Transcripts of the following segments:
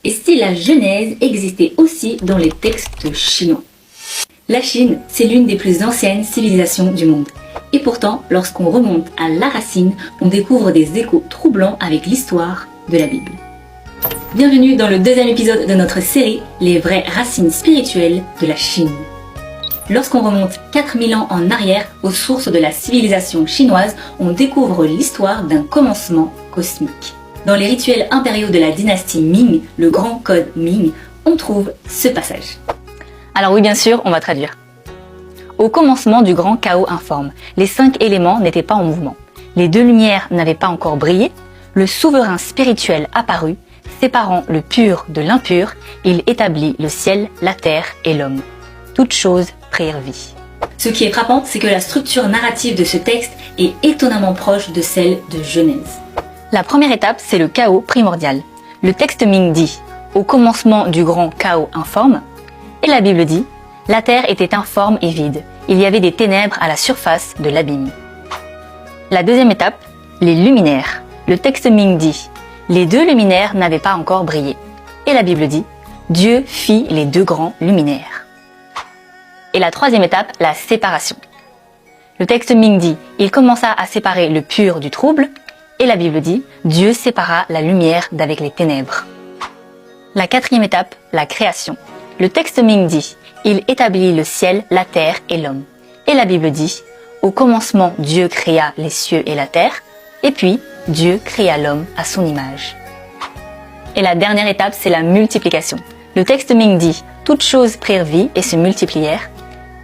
Et si la Genèse existait aussi dans les textes chinois? La Chine, c'est l'une des plus anciennes civilisations du monde. Et pourtant, lorsqu'on remonte à la racine, on découvre des échos troublants avec l'histoire de la Bible. Bienvenue dans le deuxième épisode de notre série « Les vraies racines spirituelles de la Chine ». Lorsqu'on remonte 4000 ans en arrière aux sources de la civilisation chinoise, on découvre l'histoire d'un commencement cosmique. Dans les rituels impériaux de la dynastie Ming, le grand code Ming, on trouve ce passage. Alors oui, bien sûr, on va traduire. Au commencement du grand chaos informe, les 5 éléments n'étaient pas en mouvement. Les 2 lumières n'avaient pas encore brillé. Le souverain spirituel apparut, séparant le pur de l'impur. Il établit le ciel, la terre et l'homme. Toutes choses prirent vie. Ce qui est frappant, c'est que la structure narrative de ce texte est étonnamment proche de celle de Genèse. La première étape, c'est le chaos primordial. Le texte Ming dit « Au commencement du grand chaos informe » et la Bible dit « La terre était informe et vide. Il y avait des ténèbres à la surface de l'abîme. » La deuxième étape, les luminaires. Le texte Ming dit « Les 2 luminaires n'avaient pas encore brillé. » Et la Bible dit « Dieu fit les 2 grands luminaires. » Et la troisième étape, la séparation. Le texte Ming dit « Il commença à séparer le pur du trouble. » Et la Bible dit « Dieu sépara la lumière d'avec les ténèbres. » La quatrième étape, la création. Le texte Ming dit « Il établit le ciel, la terre et l'homme. » Et la Bible dit « Au commencement, Dieu créa les cieux et la terre. Et puis, Dieu créa l'homme à son image. » Et la dernière étape, c'est la multiplication. Le texte Ming dit « Toutes choses prirent vie et se multiplièrent. »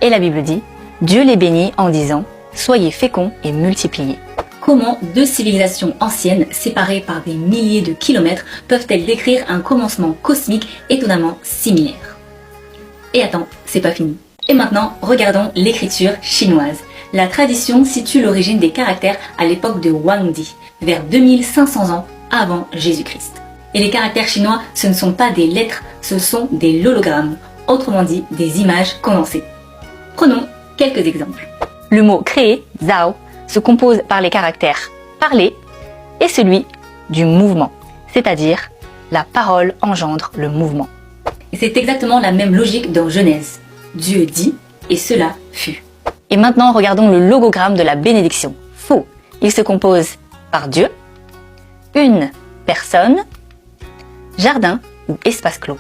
Et la Bible dit « Dieu les bénit en disant « Soyez féconds et multipliez. » Comment 2 civilisations anciennes, séparées par des milliers de kilomètres, peuvent-elles décrire un commencement cosmique étonnamment similaire? Et attends, c'est pas fini. Et maintenant, regardons l'écriture chinoise. La tradition situe l'origine des caractères à l'époque de Huangdi, vers 2500 ans avant Jésus-Christ. Et les caractères chinois, ce ne sont pas des lettres, ce sont des logogrammes, autrement dit des images condensées. Prenons quelques exemples. Le mot créer, zhao, se compose par les caractères parler et celui du mouvement, c'est-à-dire la parole engendre le mouvement. Et c'est exactement la même logique dans Genèse. Dieu dit et cela fut. Et maintenant, regardons le logogramme de la bénédiction. Faux. Il se compose par Dieu, une personne, jardin ou espace clos.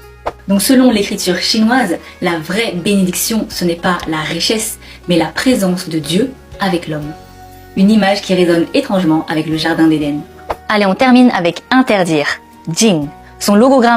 Donc selon l'écriture chinoise, la vraie bénédiction, ce n'est pas la richesse, mais la présence de Dieu avec l'homme. Une image qui résonne étrangement avec le jardin d'Éden. Allez, on termine avec interdire. Jing. Son logogramme